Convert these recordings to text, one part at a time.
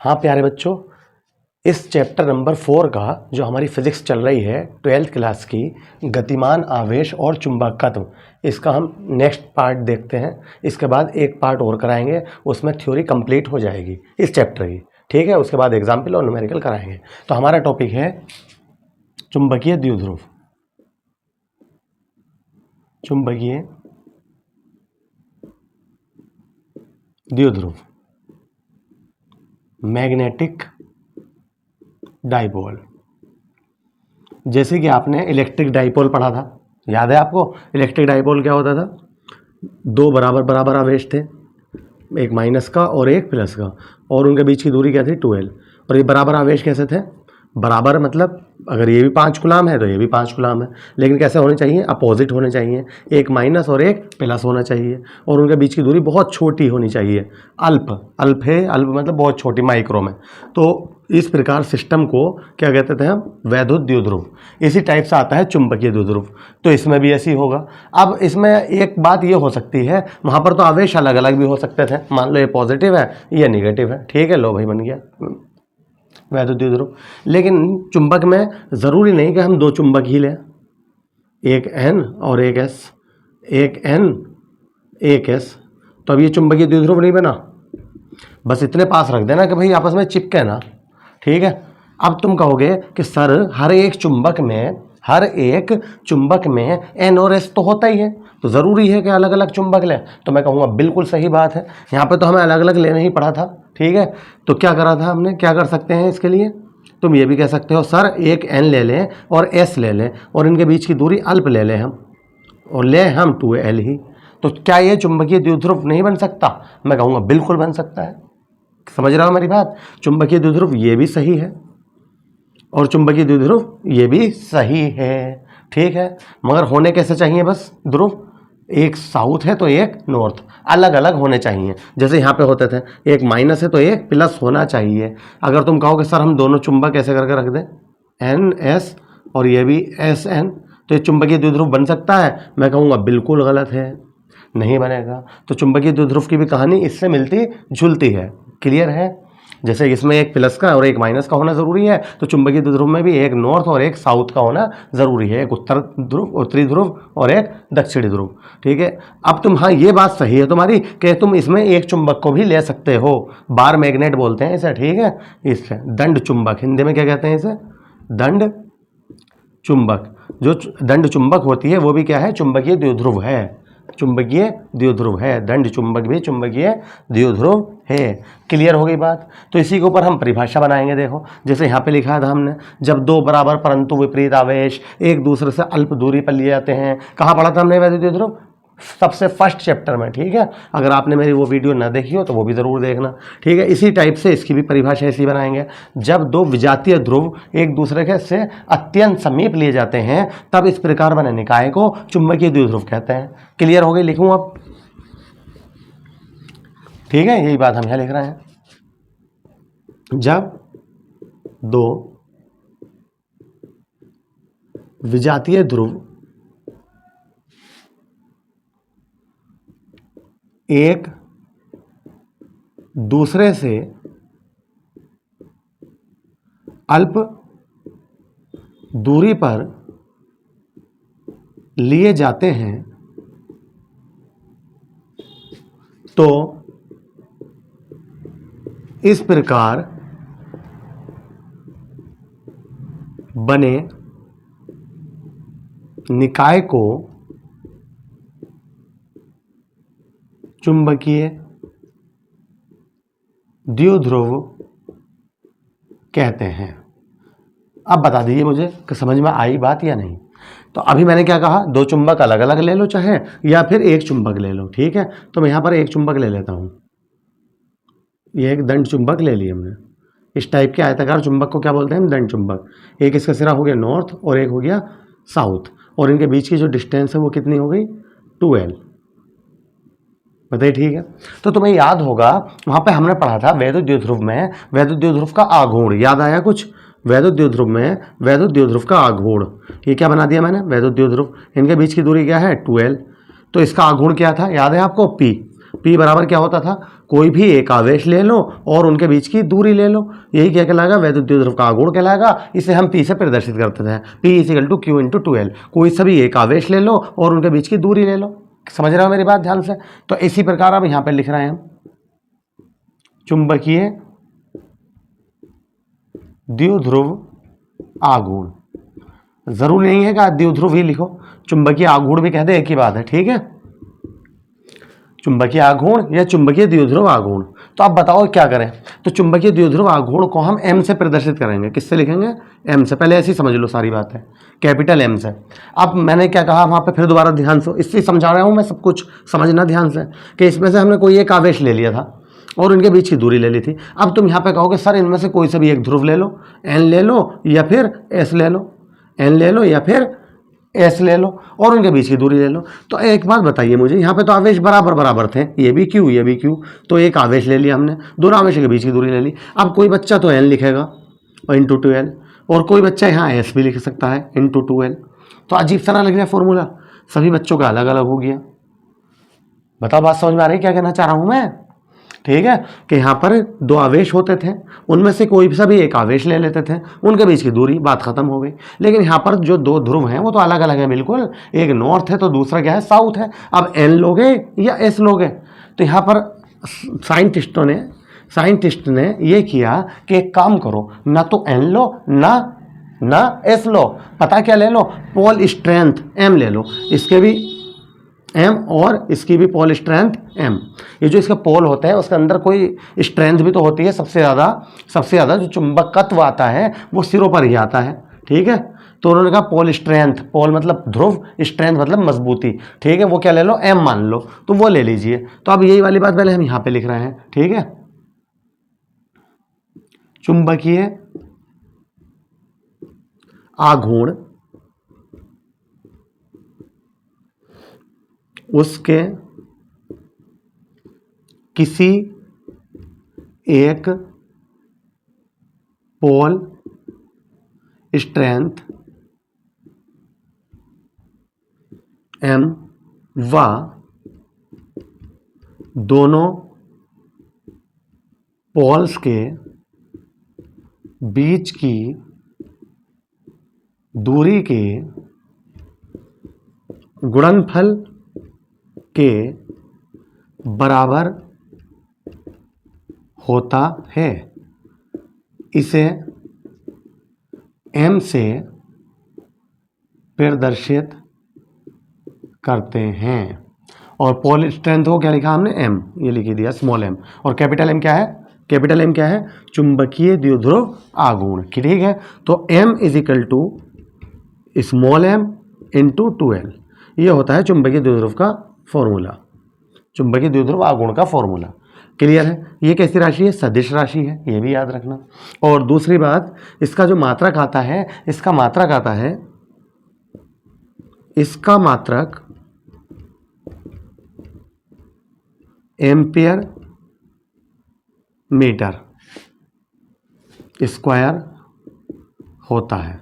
हाँ प्यारे बच्चों, इस चैप्टर नंबर 4 का जो हमारी फिजिक्स चल रही है 12th क्लास की, गतिमान आवेश और चुंबकत्व, इसका हम नेक्स्ट पार्ट देखते हैं। इसके बाद एक पार्ट और कराएंगे, उसमें थ्योरी कंप्लीट हो जाएगी इस चैप्टर की, ठीक है। उसके बाद एग्जाम्पल और न्यूमेरिकल कराएंगे। तो हमारा टॉपिक है चुंबकीय द्विध्रुव। चुंबकीय द्विध्रुव, मैग्नेटिक डाइपोल। जैसे कि आपने इलेक्ट्रिक डाइपोल पढ़ा था, याद है आपको? इलेक्ट्रिक डाइपोल क्या होता था? दो बराबर बराबर आवेश थे, एक माइनस का और एक प्लस का, और उनके बीच की दूरी क्या थी? 12। और ये बराबर आवेश कैसे थे? बराबर मतलब अगर ये भी 5 कूलम है तो ये भी 5 कूलम है, लेकिन कैसे होने चाहिए? अपोजिट होने चाहिए, एक माइनस और एक प्लस होना चाहिए, और उनके बीच की दूरी बहुत छोटी होनी चाहिए। अल्प है, अल्प मतलब बहुत छोटी, माइक्रो में। तो इस प्रकार सिस्टम को क्या कहते थे हम? वैद्युत द्विध्रुव। इसी टाइप से आता है चुंबकीय द्विध्रुव। तो इसमें भी ऐसी होगा। अब इसमें एक बात ये हो सकती है, वहाँ पर तो आवेश अलग अलग भी हो सकते थे। मान लो ये पॉजिटिव है, ये निगेटिव है, ठीक है, लो भाई बन गया वैद्युत द्विध्रुव। लेकिन चुंबक में ज़रूरी नहीं कि हम दो चुंबक ही लें, एक N और एक S, एक N एक S। तो अब ये चुंबकीय द्विध्रुव नहीं बना, बस इतने पास रख देना कि भाई आपस में चिपके ना, ठीक है। अब तुम कहोगे कि सर हर एक चुंबक में N और S तो होता ही है, तो ज़रूरी है कि अलग अलग चुंबक लें। तो मैं कहूँगा बिल्कुल सही बात है, यहाँ पे तो हमें अलग अलग लेना ही पड़ा था, ठीक है। तो क्या करा था हमने? क्या कर सकते हैं इसके लिए? तुम ये भी कह सकते हो सर एक N ले लें और S ले लें, और इनके बीच की दूरी अल्प ले लें हम, और ले हम 2L ही। तो क्या ये चुंबकीय द्विध्रुव नहीं बन सकता? मैं कहूँगा बिल्कुल बन सकता है। समझ रहा हो मेरी बात? चुंबकीय द्विध्रुव ये भी सही है और चुंबकीय द्विध्रुव ये भी सही है, ठीक है। मगर होने कैसे चाहिए? बस ध्रुव एक साउथ है तो एक नॉर्थ, अलग अलग होने चाहिए। जैसे यहाँ पे होते थे, एक माइनस है तो एक प्लस होना चाहिए। अगर तुम कहो कि सर हम दोनों चुंबक ऐसे करके रख दें, NS और ये भी SN, तो ये चुंबकीय द्विध्रुव बन सकता है? मैं कहूँगा बिल्कुल गलत है, नहीं बनेगा। तो चुंबकीय द्विध्रुव की भी कहानी इससे मिलती जुलती है, क्लियर है। जैसे इसमें एक प्लस का और एक माइनस का होना ज़रूरी है, तो चुंबकीय द्विध्रुव में भी एक नॉर्थ और एक साउथ का होना ज़रूरी है, एक उत्तरी ध्रुव और एक दक्षिणी ध्रुव, ठीक है। अब तुम, हाँ ये बात सही है तुम्हारी कि तुम इसमें एक चुंबक को भी ले सकते हो, बार मैग्नेट बोलते हैं इसे, ठीक है। इसे दंड चुंबक, हिंदी में क्या कहते हैं इसे? दंड चुंबक। जो दंड चुंबक होती है वो भी क्या है? चुंबकीय द्विध्रुव है, चुंबकीय द्विध्रुव है। दंड चुंबक भी चुंबकीय द्विध्रुव है। क्लियर हो गई बात? तो इसी के ऊपर हम परिभाषा बनाएंगे। देखो जैसे यहाँ पे लिखा था हमने, जब दो बराबर परंतु विपरीत आवेश एक दूसरे से अल्प दूरी पर लिए जाते हैं। कहाँ पढ़ा था हमने वैद्युत द्विध्रुव? सबसे फर्स्ट चैप्टर में, ठीक है। अगर आपने मेरी वो वीडियो ना देखी हो तो वो भी ज़रूर देखना, ठीक है। इसी टाइप से इसकी भी परिभाषा ऐसी बनाएंगे, जब दो विजातीय ध्रुव एक दूसरे के से अत्यंत समीप लिए जाते हैं तब इस प्रकार बने निकाय को चुंबकीय द्विध्रुव कहते हैं। क्लियर हो गई? लिखूँ अब, ठीक है। यही बात हम यहाँ लिख रहे हैं, जब दो विजातीय ध्रुव एक दूसरे से अल्प दूरी पर लिए जाते हैं तो इस प्रकार बने निकाय को चुंबकीय द्विध्रुव कहते हैं। अब बता दीजिए मुझे कि समझ में आई बात या नहीं। तो अभी मैंने क्या कहा? दो चुंबक अलग अलग ले लो चाहे, या फिर एक चुंबक ले लो, ठीक है। तो मैं यहाँ पर एक चुंबक ले लेता हूँ, ये एक दंड चुंबक ले लिया हमने। इस टाइप के आयताकार चुंबक को क्या बोलते हैं हम? दंड चुंबक। एक इसका सिरा हो गया नॉर्थ और एक हो गया साउथ, और इनके बीच की जो डिस्टेंस है वो कितनी हो गई? 2L। बताइए, ठीक है। तो तुम्हें याद होगा वहाँ पे हमने पढ़ा था वैद्युत द्विध्रुव में वैद्युत द्विध्रुव का आघूर्ण, याद आया कुछ? वैद्युत द्विध्रुव में वैद्युत द्विध्रुव का आघूर्ण, ये क्या बना दिया मैंने? वैद्युत द्विध्रुव। इनके बीच की दूरी क्या है? 2L। तो इसका आघूर्ण क्या था? याद है आपको? P बराबर क्या होता था? कोई भी एक आवेश ले लो और उनके बीच की दूरी ले लो, यही क्या कहलाएगा, वैद्युत द्विध्रुव का आघूर्ण कहलाएगा। इसे हम P से प्रदर्शित करते थे, P equal to Q into 2L। कोई सभी एक आवेश ले लो और उनके बीच की दूरी ले लो। समझ रहे हो मेरी बात ध्यान से? तो इसी प्रकार अब यहाँ पे लिख रहे हैं हम चुंबकीय द्विध्रुव आघूर्ण। जरूरी नहीं है कि द्विध्रुव ही लिखो, चुंबकीय आघूर्ण भी कह दे, एक ही बात है, ठीक है। चुंबकीय आघूर्ण या चुंबकीय द्विध्रुव आघूर्ण। तो आप बताओ क्या करें? तो चुंबकीय द्विध्रुव आघूर्ण को हम M से प्रदर्शित करेंगे। किससे लिखेंगे? M से। पहले ऐसे ही समझ लो सारी बात है, कैपिटल M से। अब मैंने क्या कहा वहाँ पे, फिर दोबारा ध्यान से, इससे समझा रहा हूँ मैं, सब कुछ समझना ध्यान से, कि इसमें से हमने कोई एक आवेश ले लिया था और उनके बीच की दूरी ले ली थी। अब तुम यहाँ पे कहोगे सर इनमें से कोई सा भी एक ध्रुव ले लो, N ले लो या फिर S ले लो, N ले लो या फिर S ले लो और उनके बीच की दूरी ले लो। तो एक बात बताइए मुझे, यहाँ पे तो आवेश बराबर बराबर थे, ये भी Q ये भी Q, तो एक आवेश ले लिया हमने, दोनों आवेशों के बीच की दूरी ले ली। अब कोई बच्चा तो N लिखेगा और इंटू 2L, और कोई बच्चा यहाँ S भी लिख सकता है इंटू 2L। तो अजीब सा ना लग गया फॉर्मूला, सभी बच्चों का अलग अलग हो गया। बताओ बात समझ में आ रही है क्या कहना चाह रहा हूँ मैं? ठीक है, कि यहाँ पर दो आवेश होते थे, उनमें से कोई सा भी एक आवेश ले लेते थे, उनके बीच की दूरी, बात खत्म हो गई। लेकिन यहाँ पर जो दो ध्रुव हैं वो तो अलग अलग हैं बिल्कुल, एक नॉर्थ है तो दूसरा क्या है, साउथ है। अब N लोगे या S लोगे? तो यहाँ पर साइंटिस्ट ने ये किया कि एक काम करो, ना तो N लो ना S लो, पता क्या ले लो, पोल स्ट्रेंथ M ले लो, इसके भी M और इसकी भी पोल स्ट्रेंथ M। ये जो इसका पोल होता है उसके अंदर कोई स्ट्रेंथ भी तो होती है, सबसे ज़्यादा जो चुंबकत्व आता है वो सिरों पर ही आता है, ठीक है। तो उन्होंने कहा पोल स्ट्रेंथ, पोल मतलब ध्रुव, स्ट्रेंथ मतलब मजबूती, ठीक है, वो क्या ले लो, M मान लो, तो वो ले लीजिए। तो अब यही वाली बात पहले हम यहाँ पे लिख रहे हैं, ठीक है। चुंबकीय आघूर्ण उसके किसी एक पोल स्ट्रेंथ M व दोनों पोल्स के बीच की दूरी के गुणनफल के बराबर होता है, इसे M से प्रदर्शित करते हैं। और पोल स्ट्रेंथ को क्या लिखा हमने, M, ये लिख दिया स्मॉल m। और कैपिटल M क्या है? कैपिटल M क्या है? चुंबकीय द्विध्रुव आघूर्ण, ठीक है। तो M is equal to small m into 2L, ये होता है चुंबकीय द्विध्रुव का फॉर्मूला, चुंबकीय द्विध्रुव आघूर्ण का फॉर्मूला। क्लियर है? ये कैसी राशि है? सदिश राशि है, ये भी याद रखना। और दूसरी बात, इसका जो मात्रक आता है, इसका मात्रक एम्पियर मीटर स्क्वायर होता है।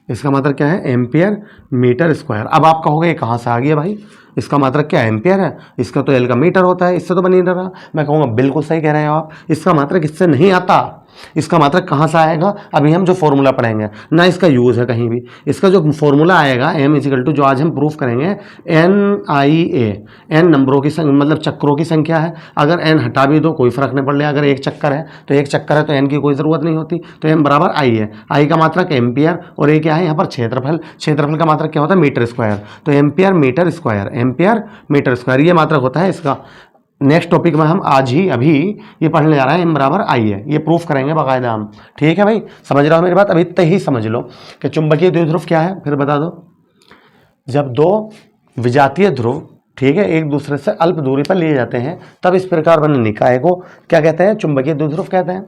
इसका मात्रक क्या है? Ampere metre square. अब आप कहोगे कहाँ से आ गया भाई, इसका मात्रक क्या एम्पियर है, इसका तो एल का मीटर होता है, इससे तो बन नहीं रहा। मैं कहूँगा बिल्कुल सही कह रहे हैं आप, इसका मात्रक इससे नहीं आता। इसका मात्रक कहाँ से आएगा? अभी हम जो फॉर्मूला पढ़ेंगे ना, इसका यूज़ है कहीं भी। इसका जो फॉर्मूला आएगा M इजिकल टू, जो आज हम प्रूफ करेंगे, NIA, N नंबरों की मतलब चक्रों की संख्या है। अगर N हटा भी दो कोई फर्क नहीं पड़ रहा, अगर एक चक्कर है तो एक चक्कर है, तो N की कोई ज़रूरत नहीं होती। तो M बराबर I है, I का मात्रक एम्पियर, और ये क्या है यहाँ पर क्षेत्रफल। क्षेत्रफल का मात्रक क्या होता है? Metre square. तो ampere metre square, ampere metre square, ये मात्रक होता है इसका। नेक्स्ट टॉपिक में हम आज ही अभी ये पढ़ने जा रहे हैं, M बराबर I है, ये प्रूफ करेंगे बाकायदा हम, ठीक है भाई। समझ रहा हो मेरी बात? अभी इतना ही समझ लो कि चुंबकीय द्विध्रुव क्या है, फिर बता दो। जब दो विजातीय ध्रुव, ठीक है, एक दूसरे से अल्प दूरी पर लिए जाते हैं, तब इस प्रकार बने निकाय को क्या कहते हैं? चुंबकीय द्विध्रुव कहते हैं।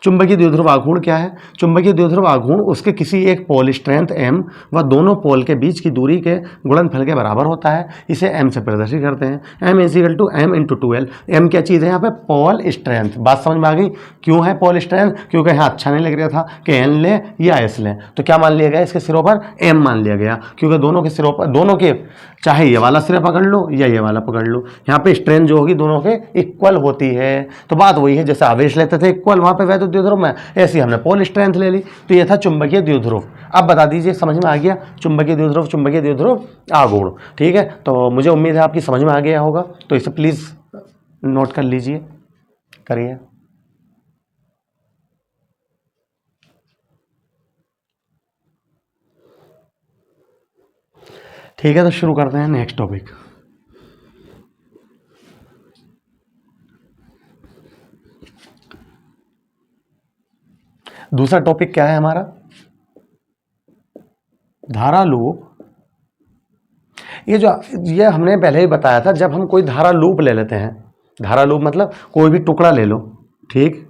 चुंबकीय द्विध्रुव आघूर्ण क्या है? चुंबकीय द्विध्रुव आघूर्ण उसके किसी एक पोल स्ट्रेंथ M व दोनों पोल के बीच की दूरी के गुणनफल के बराबर होता है, इसे M से प्रदर्शित करते हैं। M is equal to M into 2L। M क्या चीज़ है यहाँ पे? Pole strength. बात समझ में आ गई? क्यों है पोल स्ट्रेंथ? क्योंकि यहाँ अच्छा नहीं लग रहा था कि N ले या S लें, तो क्या मान लिया गया? इसके सिरों पर M मान लिया गया, क्योंकि दोनों के सिरों पर, दोनों के, चाहे ये वाला सिरा पकड़ लो या ये वाला पकड़ लो। यहाँ पे स्ट्रेंथ जो होगी दोनों के इक्वल होती है। तो बात वही है, जैसे आवेश लेते थे इक्वल वहाँ पे वैद्युत द्विध्रुव में, ऐसी हमने पोल स्ट्रेंथ ले ली। तो ये था चुंबकीय द्विध्रुव। अब बता दीजिए समझ में आ गया चुंबकीय द्विध्रुव आघूर्ण। ठीक है, तो मुझे उम्मीद है आपकी समझ में आ गया होगा। तो इसे प्लीज़ नोट कर लीजिए, करिए। ठीक है, तो शुरू करते हैं नेक्स्ट टॉपिक। दूसरा टॉपिक क्या है हमारा? धारा लूप। ये हमने पहले ही बताया था, जब हम कोई धारा लूप ले लेते हैं, धारा लूप मतलब कोई भी टुकड़ा ले लो, ठीक,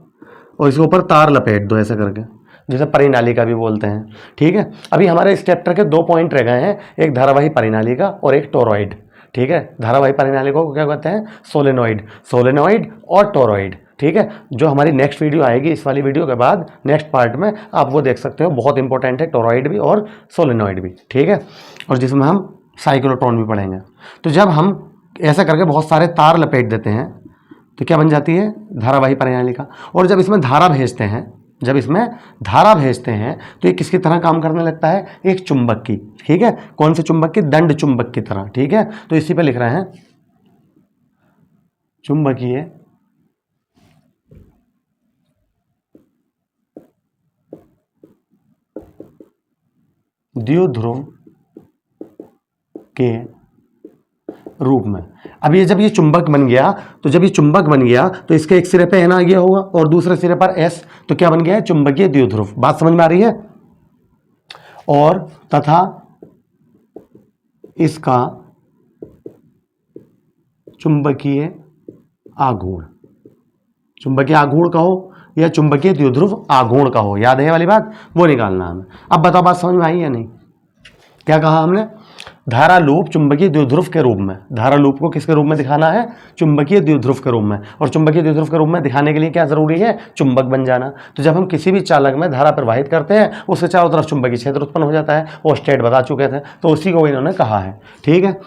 और इसके ऊपर तार लपेट दो ऐसे करके, जिसे परिनालिका भी बोलते हैं। ठीक है, अभी हमारे इस चैप्टर के 2 पॉइंट रह गए हैं, एक धारावाही परिनालिका और एक टोरॉइड। ठीक है, धारावाही परिनालिका को क्या कहते हैं? सोलेनॉइड और टोरॉइड। ठीक है, जो हमारी नेक्स्ट वीडियो आएगी इस वाली वीडियो के बाद, नेक्स्ट पार्ट में आप वो देख सकते हो, बहुत इंपॉर्टेंट है टोरॉइड भी और सोलेनॉइड भी। ठीक है, और जिसमें हम साइक्लोट्रॉन भी पढ़ेंगे। तो जब हम ऐसा करके बहुत सारे तार लपेट देते हैं तो क्या बन जाती है? धारावाही परिनालिका। और जब इसमें धारा भेजते हैं तो ये किसकी तरह काम करने लगता है? एक चुंबक की। ठीक है, कौन से चुंबक की? दंड चुंबक की तरह। ठीक है, तो इसी पे लिख रहे हैं चुंबकीय द्विध्रुव के रूप में। अब ये जब ये चुंबक बन गया, तो इसके एक सिरे पे एन आ गया होगा और दूसरे सिरे पर एस, तो क्या बन गया है? चुंबकीय द्विध्रुव। बात समझ में आ रही है? और तथा इसका चुंबकीय आघूर्ण कहो या चुंबकीय द्विध्रुव आघूर्ण कहो, याद है वाली बात? वो निकालना हमें। अब बताओ बात समझ में आई या नहीं? क्या कहा हमने? धारा लूप चुंबकीय द्विध्रुव के रूप में। धारा लूप को किसके रूप में दिखाना है? चुंबकीय द्विध्रुव के रूप में। और चुंबकीय द्विध्रुव के रूप में दिखाने के लिए क्या जरूरी है? चुंबक बन जाना। तो जब हम किसी भी चालक में धारा प्रवाहित करते हैं, उसके चारों तरफ चुंबकीय क्षेत्र उत्पन्न हो जाता है। वो स्टेट बता चुके थे, तो उसी को इन्होंने कहा है। ठीक है,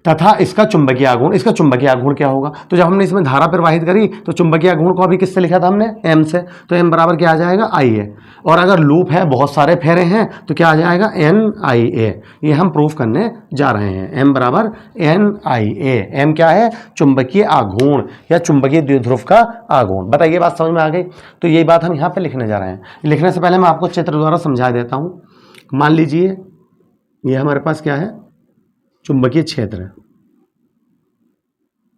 तथा इसका चुंबकीय आघूर्ण क्या होगा? तो जब हमने इसमें धारा प्रवाहित करी तो चुंबकीय आघूर्ण को अभी किससे लिखा था हमने? एम से। तो एम बराबर क्या आ जाएगा? आई ए। और अगर लूप है, बहुत सारे फेरे हैं, तो क्या आ जाएगा? एन आई ए। ये हम प्रूफ करने जा रहे हैं। एम बराबर एन आई ए। एम क्या है? चुंबकीय आघूर्ण या चुंबकीय द्विध्रुव का आघूर्ण। बताइए बात समझ में आ गई? तो यही बात हम यहाँ पे लिखने जा रहे हैं। लिखने से पहले मैं आपको चित्र द्वारा समझा देता हूँ। मान लीजिए ये हमारे पास क्या है? चुंबकीय क्षेत्र,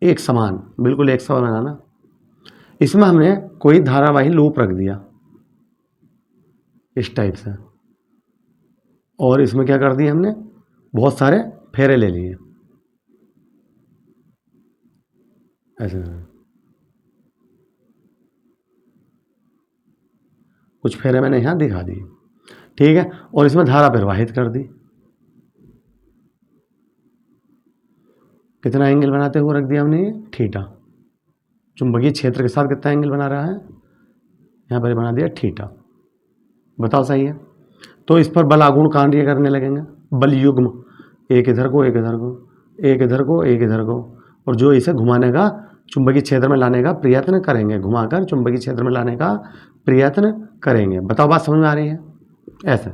एक समान, बिल्कुल एक समान बनाना। इसमें हमने कोई धारावाही लूप रख दिया इस टाइप से, और इसमें क्या कर दिया हमने? बहुत सारे फेरे ले लिए ऐसे। कुछ फेरे मैंने यहाँ दिखा दिए। ठीक है, और इसमें धारा प्रवाहित कर दी। कितना एंगल बनाते हुए रख दिया हमने? ये थीटा। चुंबकीय क्षेत्र के साथ कितना एंगल बना रहा है? यहाँ पर बना दिया थीटा। बताओ सही है? तो इस पर बल आघूर्ण कार्य करने लगेंगे, बल युग्म, एक इधर को एक इधर को, एक इधर को एक इधर को, और जो इसे घुमाने का, चुंबकीय क्षेत्र में लाने का प्रयत्न करेंगे, घुमाकर चुंबकीय क्षेत्र में लाने का प्रयत्न करेंगे। बताओ बात समझ में आ रही है? ऐसे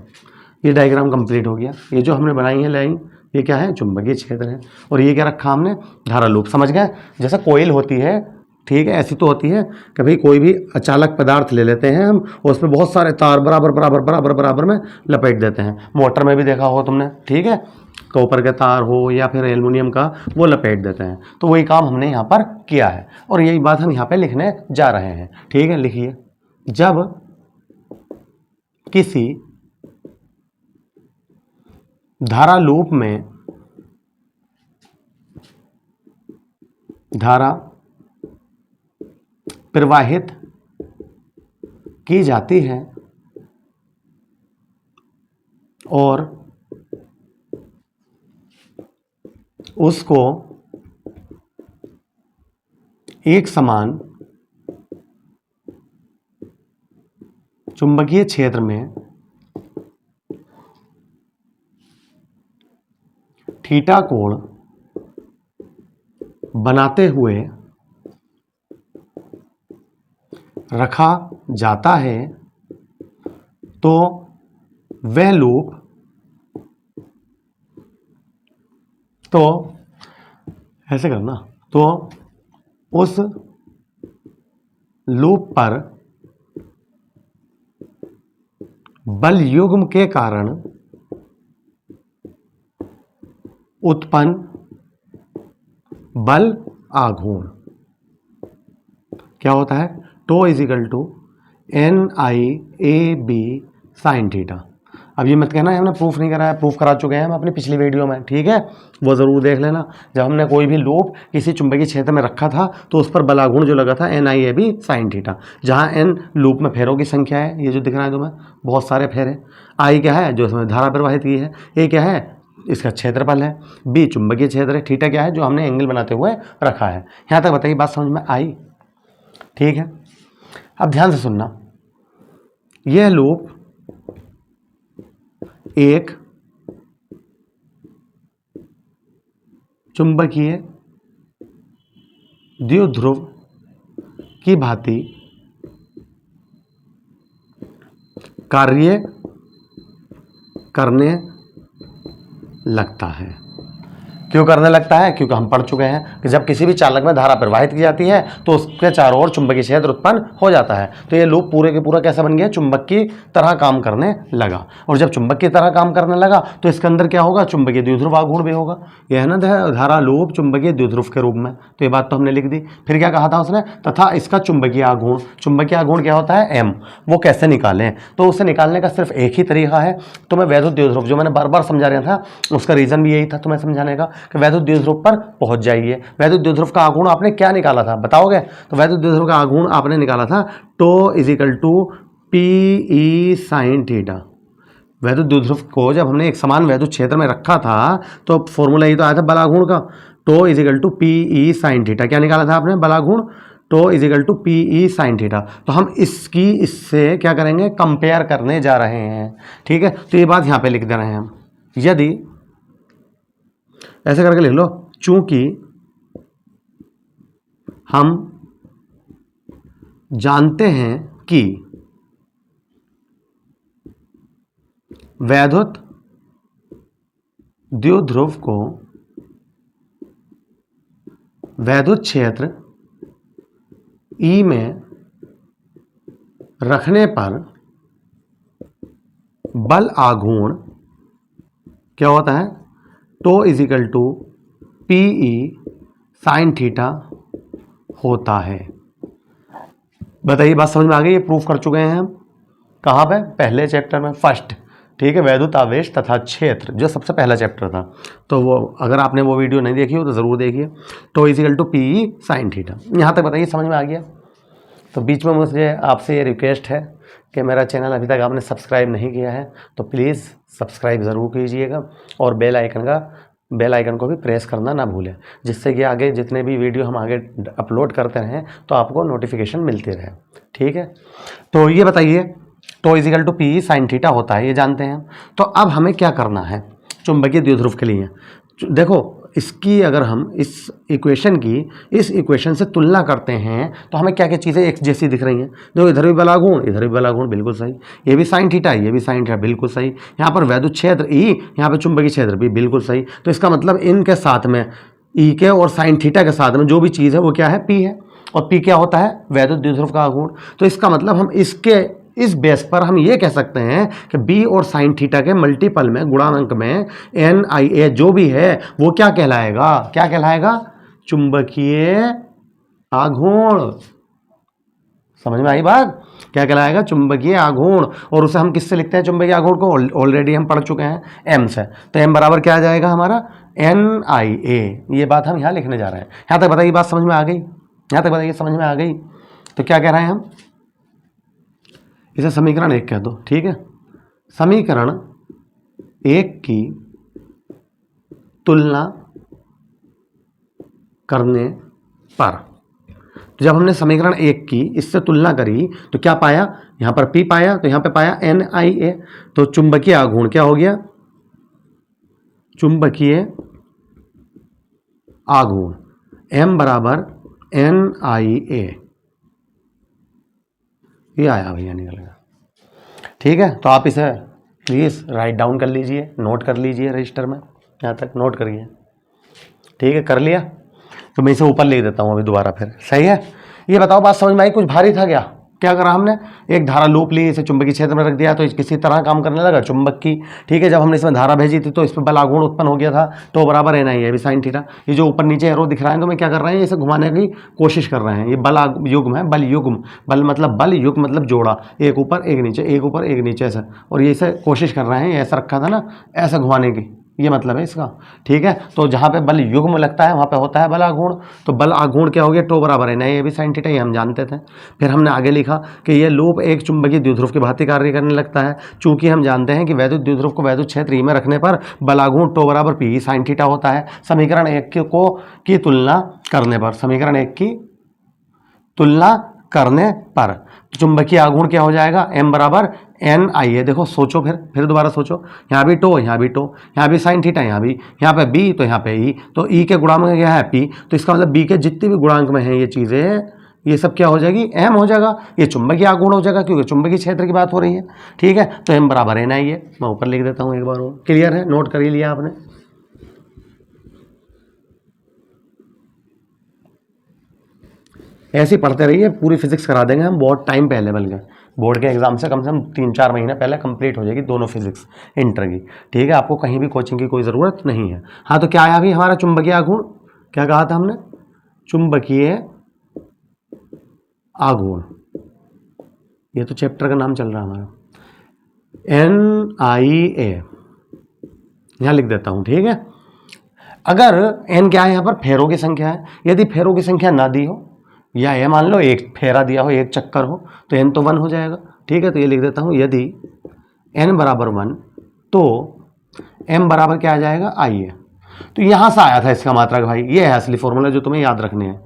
ये डायग्राम कंप्लीट हो गया। ये जो हमने बनाई है लाइन, ये क्या है? चुंबकीय क्षेत्र है। और ये क्या रखा हमने? धारा लूप। समझ गए? जैसे कोयल होती है, ठीक है, ऐसी तो होती है कि भाई कोई भी अचालक पदार्थ ले लेते हैं हम, और उसमें बहुत सारे तार बराबर बराबर बराबर बराबर में लपेट देते हैं। मोटर में भी देखा हो तुमने, ठीक है, कॉपर के तार हो या फिर एल्युमिनियम का, वो लपेट देते हैं। तो वही काम हमने यहाँ पर किया है, और यही बात हम यहाँ पे लिखने जा रहे हैं। ठीक है, लिखिए। जब किसी धारा लूप में धारा प्रवाहित की जाती है और उसको एक समान चुंबकीय क्षेत्र में थीटा कोण बनाते हुए रखा जाता है तो वह लूप तो ऐसे करना, तो उस लूप पर बल युग्म के कारण उत्पन्न बल आघूर्ण क्या होता है? Tau is equal to NIAB sine theta. अब ये मत कहना हमने प्रूफ नहीं करा है, प्रूफ करा चुके हैं हम अपनी पिछली वीडियो में, ठीक है, वो ज़रूर देख लेना। जब हमने कोई भी लूप किसी चुंबकीय क्षेत्र में रखा था तो उस पर बलाघूर्ण जो लगा था NIAB साइन थीटा, जहाँ N लूप में फेरों की संख्या है, ये जो दिख रहा है तुम्हें बहुत सारे फेरे, I क्या है जो इसमें धारा प्रवाहित की है, A क्या है इसका क्षेत्रफल है, B चुंबकीय क्षेत्र है, थीटा क्या है जो हमने एंगल बनाते हुए रखा है। यहाँ तक बताइए, बात समझ में आई? ठीक है, अब ध्यान से सुनना, यह लूप एक चुंबकीय द्विध्रुव की भांति कार्य करने लगता है। क्यों करने लगता है? क्योंकि हम पढ़ चुके हैं कि जब किसी भी चालक में धारा प्रवाहित की जाती है तो उसके चारों ओर चुंबकीय क्षेत्र उत्पन्न हो जाता है। तो ये लूप पूरे के पूरा कैसा बन गया? चुंबक की तरह काम करने लगा। और जब चुंबक की तरह काम करने लगा तो इसके अंदर क्या होगा? चुंबकीय द्विध्रुव आघूर्ण भी होगा। यह है ना धारा लूप चुंबकीय द्विध्रुव के रूप में, तो ये बात तो हमने लिख दी। फिर क्या कहा था उसने? तथा इसका चुंबकीय आघूर्ण, चुंबकीय आघूर्ण क्या होता है? M। वो कैसे निकालें? तो उसे निकालने का सिर्फ एक ही तरीका है। तो मैं वैद्युत द्विध्रुव जो मैंने बार बार समझा रहा था उसका रीजन भी यही था तुम्हें समझाने का कि वैद्युत द्विध्रुव पर पहुंच जाइए। वैद्युत द्विध्रुव का आघूर्ण आपने क्या निकाला था बताओगे? तो वैद्युत द्विध्रुव का आघूर्ण आपने निकाला था tau is equal to PE sine theta. वैद्युत द्विध्रुव को जब हमने एक समान वैद्युत क्षेत्र में रखा था तो फॉर्मूला ये तो आया था बल आघूर्ण का, tau is equal to PE sine theta. क्या निकाला था आपने? बल आघूर्ण, tau is equal to PE sine theta. तो हम इससे क्या करेंगे? कंपेयर करने जा रहे हैं, ठीक है। तो ये बात यहाँ पे लिख दे रहे हैं हम, यदि ऐसे करके लिख लो, चूंकि हम जानते हैं कि वैद्युत द्विध्रुव को वैद्युत क्षेत्र E में रखने पर बल आघूर्ण क्या होता है? Tau is equal to PE sine theta होता है। बताइए, बात समझ में आ गई? ये प्रूफ कर चुके हैं हम कहाँ पे? पहले चैप्टर में, फर्स्ट, ठीक है, वैद्युत आवेश तथा क्षेत्र जो सबसे पहला चैप्टर था। तो वो अगर आपने वो वीडियो नहीं देखी हो तो ज़रूर देखिए। Tau is equal to PE sine theta. यहाँ तक बताइए समझ में आ गया? तो बीच में मुझे आपसे ये रिक्वेस्ट है कि मेरा चैनल अभी तक आपने सब्सक्राइब नहीं किया है तो प्लीज़ सब्सक्राइब ज़रूर कीजिएगा और बेल आइकन को भी प्रेस करना ना भूलें, जिससे कि आगे जितने भी वीडियो हम आगे अपलोड करते रहें तो आपको नोटिफिकेशन मिलती रहे, ठीक है। तो ये बताइए, tau is equal to PE sine theta होता है, ये जानते हैं। तो अब हमें क्या करना है चुंबकीय द्विध्रुव के लिए? देखो, इसकी अगर हम इस इक्वेशन से तुलना करते हैं तो हमें क्या क्या चीज़ें एक जैसी दिख रही हैं? देखो, इधर भी बल आघूर्ण, इधर भी बल आघूर्ण, बिल्कुल सही। ये भी साइन थीटा, ये भी साइन थीटा, बिल्कुल सही। यहाँ पर वैद्युत क्षेत्र E, यहाँ पर चुंबकीय क्षेत्र भी, बिल्कुल सही। तो इसका मतलब इनके साथ में E के और साइन थीटा के साथ में जो भी चीज़ है वो क्या है? P है। और P क्या होता है? वैद्युत द्विध्रुव का आघूर्ण। तो इसका मतलब हम इस बेस पर हम ये कह सकते हैं कि B और साइन थीटा के मल्टीपल में, गुणांक में NIA जो भी है वो क्या कहलाएगा? क्या कहलाएगा? चुंबकीय आघूर्ण। समझ में आई बात? क्या कहलाएगा? चुंबकीय आघूर्ण। और उसे हम किससे लिखते हैं चुंबकीय आघूर्ण को? ऑलरेडी हम पढ़ चुके हैं, M से। तो M बराबर क्या आ जाएगा हमारा? NIA। ये बात हम यहाँ लिखने जा रहे हैं। यहाँ तक बताइए, बात समझ में आ गई? यहाँ तक बताइए, समझ में आ गई? तो क्या कह रहे हैं हम? इसे समीकरण 1 कह दो, ठीक है। समीकरण 1 की तुलना करने पर, तो जब हमने समीकरण 1 की इससे तुलना करी तो क्या पाया? यहाँ पर P पाया, तो यहाँ पे पाया NIA। तो चुंबकीय आघूर्ण क्या हो गया? चुंबकीय आघूर्ण M बराबर NIA, ये आया भैया, निकल गया। ठीक है, तो आप इसे प्लीज़ राइट डाउन कर लीजिए, नोट कर लीजिए रजिस्टर में, यहाँ तक नोट करिए। ठीक है, कर लिया? तो मैं इसे ऊपर ले देता हूँ अभी दोबारा फिर। सही है? ये बताओ, बात समझ में आई? कुछ भारी था क्या? क्या करा हमने? एक धारा लूप ली, इसे चुंबकीय क्षेत्र में रख दिया, तो किसी तरह काम करने लगा चुंबक की। ठीक है, जब हमने इसमें धारा भेजी थी तो इस पर बल आघूर्ण उत्पन्न हो गया था, तो बराबर है ना ये भी साइन थीटा। ये जो ऊपर नीचे एरो दिख रहा है, तो मैं क्या कर रहे हैं, इसे घुमाने की कोशिश कर रहे हैं। ये बल युग्म है, बल युग्म, बल मतलब बल, युग्म मतलब जोड़ा, एक ऊपर एक नीचे, एक ऊपर एक नीचे ऐसा, और ये इसे कोशिश कर रहे हैं, ऐसा रखा था ना, ऐसा घुमाने की, ये मतलब है इसका। ठीक है, तो जहाँ पे बल युग्म लगता है वहाँ पे होता है बल आघूर्ण। तो बल आघूर्ण क्या हो गया? टो बराबर है ना ये भी साइन थीटा, ये हम जानते थे। फिर हमने आगे लिखा कि ये लूप एक चुंबकीय द्विध्रुव की भांति कार्य करने लगता है, चूंकि हम जानते हैं कि वैद्युत द्विध्रुव को वैद्युत क्षेत्र ई में रखने पर बल आघूर्ण टो बराबर पी साइन थीटा होता है। समीकरण 1 को की तुलना करने पर, समीकरण 1 की तुलना करने पर चुंबकीय आघूर्ण क्या हो जाएगा? M बराबर NIA। देखो, सोचो, फिर दोबारा सोचो, यहाँ भी टो, यहाँ भी टो, यहाँ भी साइन थीटा, यहाँ भी, यहाँ पे B तो यहाँ पे E, तो E के गुणांक में क्या है? P, तो इसका मतलब B के जितने भी गुणांक में हैं ये चीज़ें, ये सब क्या हो जाएगी? M हो जाएगा। ये चुंबकीय आघूर्ण हो जाएगा, क्योंकि चुंबकीय क्षेत्र की बात हो रही है। ठीक है, तो M बराबर NIA, मैं ऊपर लिख देता हूँ एक बार और। क्लियर है? नोट कर ही लिया आपने? ऐसे ही पढ़ते रहिए, पूरी फिजिक्स करा देंगे हम बहुत टाइम पहले, बल्कि बोर्ड के एग्जाम से कम 3-4 महीने पहले कंप्लीट हो जाएगी दोनों फिजिक्स इंटर की। ठीक है, आपको कहीं भी कोचिंग की कोई ज़रूरत नहीं है। हाँ, तो क्या आया अभी हमारा चुंबकीय आघूर्ण? क्या कहा था हमने? चुंबकीय आघूर्ण, ये तो चैप्टर का नाम चल रहा है हमारा, NIA, यहाँ लिख देता हूँ। ठीक है, अगर N क्या है यहाँ पर? फेरों की संख्या है। यदि फेरों की संख्या ना दी हो, या ये मान लो एक फेरा दिया हो, एक चक्कर हो, तो N तो 1 हो जाएगा। ठीक है, तो ये लिख देता हूँ, यदि N बराबर 1 तो M बराबर क्या आ जाएगा? I है। तो यहाँ से आया था इसका मात्रक भाई, ये है असली फॉर्मूला जो तुम्हें याद रखने हैं।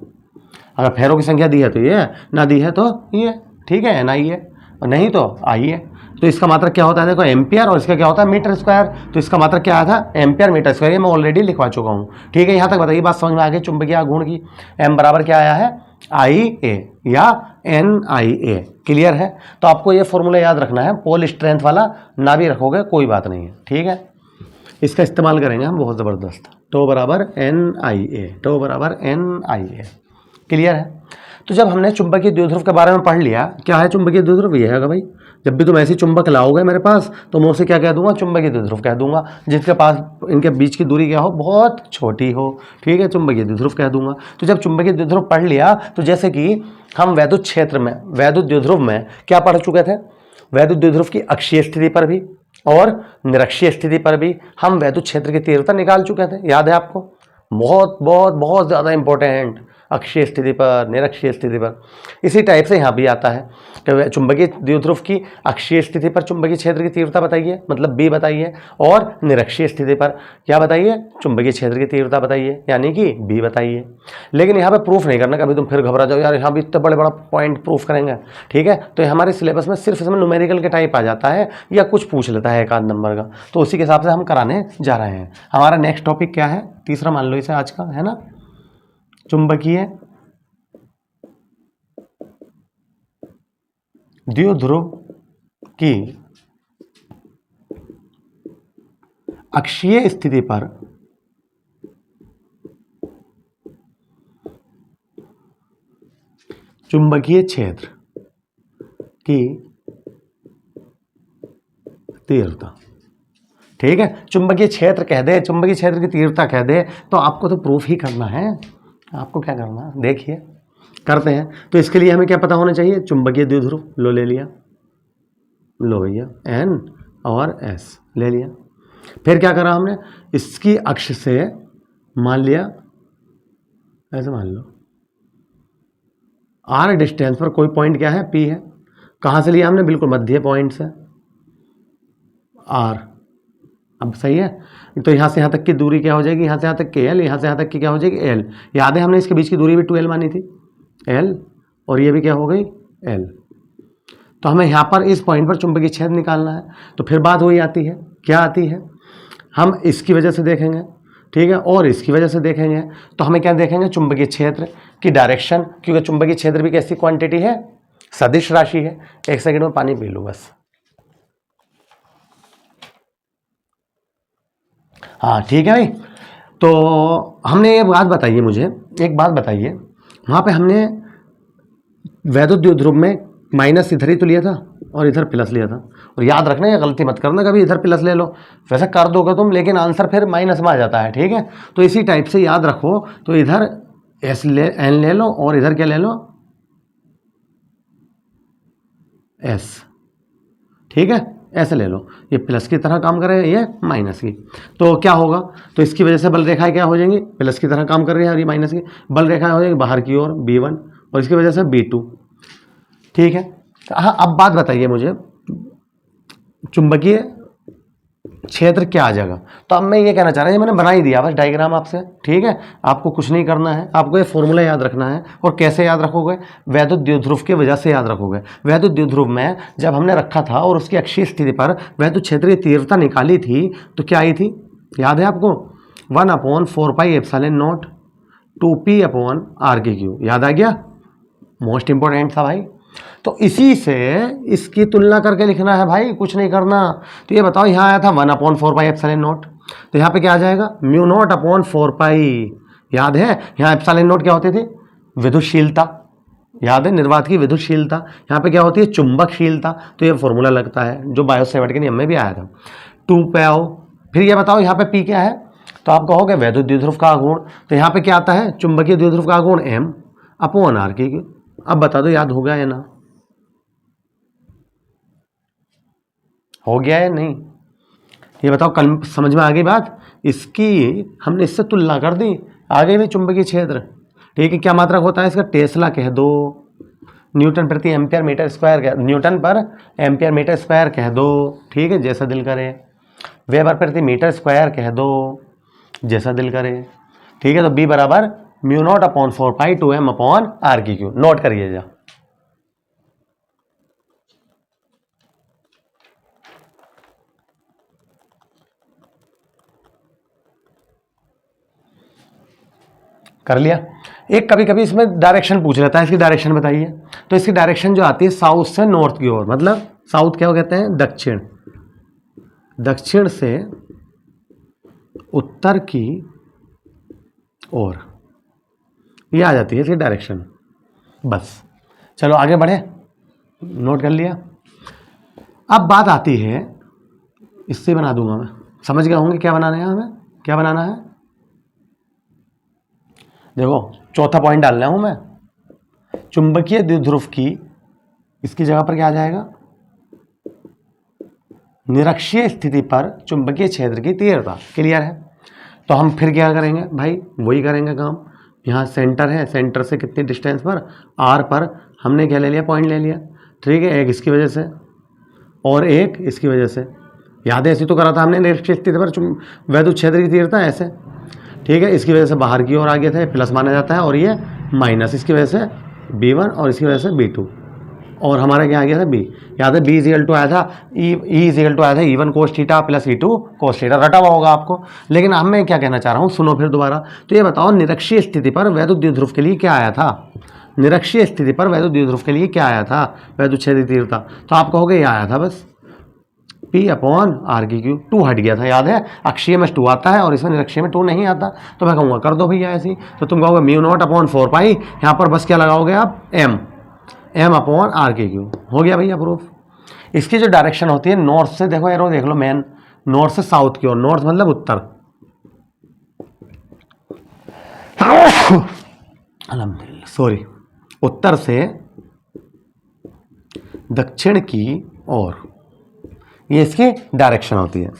अगर फेरों की संख्या दी है तो ये है, ना दी है तो ये। ठीक है, NI है, और नहीं तो I है। तो इसका मात्रक क्या होता है? देखो, एम्पियर, और इसका क्या होता है? Metre square. तो इसका मात्रक क्या आया था? एम्पियर मीटर स्क्वायर, ये मैं ऑलरेडी लिखवा चुका हूँ। ठीक है, यहाँ तक बताइए, बात समझ में आ गई चुंबकीय आघूर्ण की? M बराबर क्या आया है? IA या NIA। क्लियर है? तो आपको ये फॉर्मूला याद रखना है, पोल स्ट्रेंथ वाला, ना भी रखोगे कोई बात नहीं है। ठीक है, इसका इस्तेमाल करेंगे हम बहुत ज़बरदस्त। टो बराबर NIA, टो बराबर NIA। क्लियर है? तो जब हमने चुंबकीय द्विध्रुव के बारे में पढ़ लिया, क्या है चुंबकीय द्विध्रुव? ये है भाई, जब भी तुम ऐसी चुंबक लाओगे मेरे पास, तो मैं उसे क्या कह दूंगा? चुंबकीय द्विध्रुव कह दूंगा। जिसके पास इनके बीच की दूरी क्या हो? बहुत छोटी हो। ठीक है, चुंबकीय द्विध्रुव कह दूंगा। तो जब चुंबकीय द्विध्रुव पढ़ लिया, तो जैसे कि हम वैद्युत क्षेत्र में, वैद्युत द्विध्रुव में क्या पढ़ चुके थे? वैद्युत द्विध्रुव की अक्षीय स्थिति पर भी और निरक्षीय स्थिति पर भी हम वैद्युत क्षेत्र की तीव्रता निकाल चुके थे। याद है आपको? बहुत बहुत बहुत ज़्यादा इंपॉर्टेंट, अक्षीय स्थिति पर, निरक्षीय स्थिति पर। इसी टाइप से यहाँ भी आता है कि चुंबकीय द्विध्रुव की अक्षीय स्थिति पर चुंबकीय क्षेत्र की तीव्रता बताइए, मतलब B बताइए, और निरक्षीय स्थिति पर क्या बताइए? चुंबकीय क्षेत्र की तीव्रता बताइए, यानी कि B बताइए। लेकिन यहाँ पे प्रूफ नहीं करना, कभी तुम फिर घबरा जाओ, यार यहाँ भी इतना बड़ा पॉइंट प्रूफ करेंगे। ठीक है, तो हमारे सिलेबस में सिर्फ इसमें न्यूमेरिकल के टाइप आ जाता है, या कुछ पूछ लेता है एक आध नंबर का, तो उसी के हिसाब से हम कराने जा रहे हैं। हमारा नेक्स्ट टॉपिक क्या है? तीसरा मान लो इसे आज का, है ना, चुंबकीय द्विध्रुव की अक्षीय स्थिति पर चुंबकीय क्षेत्र की तीव्रता। ठीक है, चुंबकीय क्षेत्र कह दे, चुंबकीय क्षेत्र की तीव्रता कह दे, तो आपको तो प्रूफ ही करना है। आपको क्या करना है? देखिए, करते हैं। तो इसके लिए हमें क्या पता होना चाहिए? चुंबकीय द्विध्रुव, लो ले लिया, लो भैया, N और S ले लिया। फिर क्या करा हमने? इसकी अक्ष से मान लिया, ऐसे मान लो, R डिस्टेंस पर कोई पॉइंट क्या है? P है। कहाँ से लिया हमने? बिल्कुल मध्य पॉइंट से, R। अब सही है, तो यहाँ से यहाँ तक की दूरी क्या हो जाएगी? यहाँ से यहाँ तक की L, यहाँ से यहाँ तक की क्या हो जाएगी? L। याद है हमने इसके बीच की दूरी भी 2L मानी थी, L, और ये भी क्या हो गई? L। तो हमें यहाँ पर इस पॉइंट पर चुंबकीय क्षेत्र निकालना है। तो फिर बात वही आती है, क्या आती है? हम इसकी वजह से देखेंगे, ठीक है। और इसकी वजह से देखेंगे तो हमें क्या देखेंगे, चुंबकीय क्षेत्र की डायरेक्शन, क्योंकि चुंबकीय क्षेत्र भी कैसी क्वांटिटी है, सदिश राशि है। एक सेकंड में पानी पी लूँ बस। हाँ ठीक है भाई। तो हमने ये बात बताइए, मुझे एक बात बताइए, वहाँ पे हमने वैद्युत द्विध्रुव में माइनस इधर ही तो लिया था और इधर प्लस लिया था। और याद रखना, ये गलती मत करना कभी इधर प्लस ले लो, वैसे कर दोगे तुम लेकिन आंसर फिर माइनस में आ जाता है, ठीक है। तो इसी टाइप से याद रखो, तो इधर एस ले एन ले लो और इधर क्या ले लो, एस, ठीक है, ऐसे ले लो। ये प्लस की तरह काम करे, ये माइनस की, तो क्या होगा, तो इसकी वजह से बल रेखाएं क्या हो जाएंगी, प्लस की तरह काम कर रही है और ये माइनस की, बल रेखाएं हो जाएंगी बाहर की ओर B1 और इसकी वजह से B2, ठीक है। हाँ अब बात बताइए मुझे, चुंबकीय क्षेत्र क्या आ जाएगा। तो अब मैं ये कहना चाह रहा हूँ, मैंने बना ही दिया बस डायग्राम आपसे, ठीक है। आपको कुछ नहीं करना है, आपको ये फॉर्मूला याद रखना है। और कैसे याद रखोगे, वैद्युत द्विध्रुव की वजह से याद रखोगे। वैद्युत द्विध्रुव में जब हमने रखा था और उसकी अक्षीय स्थिति पर वैद्युत क्षेत्र की तीव्रता निकाली थी, तो क्या आई थी, याद है आपको, 1/4πε0 2p/r⁵, याद आ गया, मोस्ट इंपॉर्टेंट था भाई। तो इसी से इसकी तुलना करके लिखना है भाई, कुछ नहीं करना। तो ये बताओ, यहाँ आया था 1/4πε0, तो यहाँ पे क्या आ जाएगा, μ0/4π, याद है। यहाँ ε0 क्या होती थी, विद्युतशीलता, याद है, निर्वात की विद्युतशीलता। यहाँ पे क्या होती है, चुंबकशीलता। तो ये फॉर्मूला लगता है जो बायो-सेवर्ट के नियम में भी आया था, 2 आओ। फिर ये बताओ यहाँ पे P क्या है, तो आप कहोगे वैद्युत द्विध्रुव का आघूर्ण। तो यहाँ पे क्या आता है, चुंबकीय द्विध्रुव का आघूर्ण M/r⁵। अब बता दो याद हो गया या ना, हो गया या नहीं, ये बताओ, कल समझ में आ गई बात। इसकी हमने इससे तुलना कर दी, आ गई भाई चुंबकीय क्षेत्र, ठीक है। क्या मात्रक होता है इसका, टेस्ला कह दो, न्यूटन प्रति एम्पियर मीटर स्क्वायर कह, न्यूटन पर एम्पियर मीटर स्क्वायर कह दो, ठीक है, जैसा दिल करे। वेबर प्रति मीटर स्क्वायर कह दो, जैसा दिल करे, ठीक है। तो B बराबर μ0/4π 2m/r⁵, नोट करिए जा। कर लिया। एक कभी कभी इसमें डायरेक्शन पूछ लेता है, इसकी डायरेक्शन बताइए। तो इसकी डायरेक्शन जो आती है साउथ से नॉर्थ की ओर, मतलब साउथ क्या कहते हैं, दक्षिण, दक्षिण से उत्तर की ओर, ये आ जाती है इसकी डायरेक्शन। बस चलो आगे बढ़े, नोट कर लिया। अब बात आती है, इससे बना दूंगा मैं, समझ गए होंगे क्या बनाना है हमें, क्या बनाना है। देखो चौथा पॉइंट डाल रहा हूं मैं, चुंबकीय द्विध्रुव की, इसकी जगह पर क्या आ जाएगा, निरक्षीय स्थिति पर चुंबकीय क्षेत्र की तीव्रता। क्लियर है। तो हम फिर क्या करेंगे भाई, वही करेंगे काम। यहाँ सेंटर है, सेंटर से कितनी डिस्टेंस पर, R पर हमने क्या ले लिया, पॉइंट ले लिया, ठीक है। एक इसकी वजह से और एक इसकी वजह से, याद है ऐसी तो करा था हमने, निरक्षीय स्थिति पर वैद्युत क्षेत्र की तीव्रता ऐसे, ठीक है। इसकी वजह से बाहर की ओर आ गया था, प्लस माना जाता है, और ये माइनस, इसकी वजह से B1 और इसकी वजह से B2, और हमारा क्या आ गया था B, याद है B = आया था E आया था E1 cos theta plus E2 cos theta, रटा हुआ होगा आपको। लेकिन अब मैं क्या कहना चाह रहा हूँ, सुनो फिर दोबारा। तो ये बताओ, निरक्षीय स्थिति पर वैद्युत द्विध्रुव के लिए क्या आया था, निरक्षीय स्थिति पर वैद्युत द्विध्रुव के लिए क्या आया था, वैद्युत क्षेत्र की तीव्रता। तो आप कहोगे ये आया था बस P/r⁵, 2 हट गया था, याद है। अक्षीय में 2 आता है और इसमें निरक्षीय में 2 नहीं आता। तो मैं कहूँगा कर दो भैया ऐसी। तो तुम कहोगे μ0/4π, यहाँ पर बस क्या लगाओगे आप, M/r⁵, हो गया भैया प्रूफ। इसकी जो डायरेक्शन होती है नॉर्थ से, देखो एरो देख लो, मेन नॉर्थ से साउथ की ओर, नॉर्थ मतलब उत्तर, सॉरी, उत्तर से दक्षिण की ओर, ये इसकी डायरेक्शन होती है,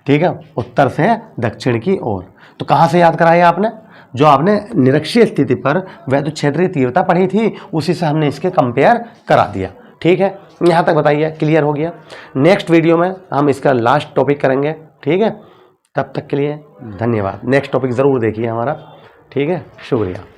ठीक है, उत्तर से दक्षिण की ओर। तो कहाँ से याद कराया आपने, जो आपने निरक्षीय स्थिति पर वैद्युत क्षेत्र की तीव्रता पढ़ी थी, उसी से हमने इसके कंपेयर करा दिया, ठीक है। यहाँ तक बताइए, क्लियर हो गया। नेक्स्ट वीडियो में हम इसका लास्ट टॉपिक करेंगे, ठीक है। तब तक के लिए धन्यवाद। नेक्स्ट टॉपिक ज़रूर देखिए हमारा, ठीक है, शुक्रिया।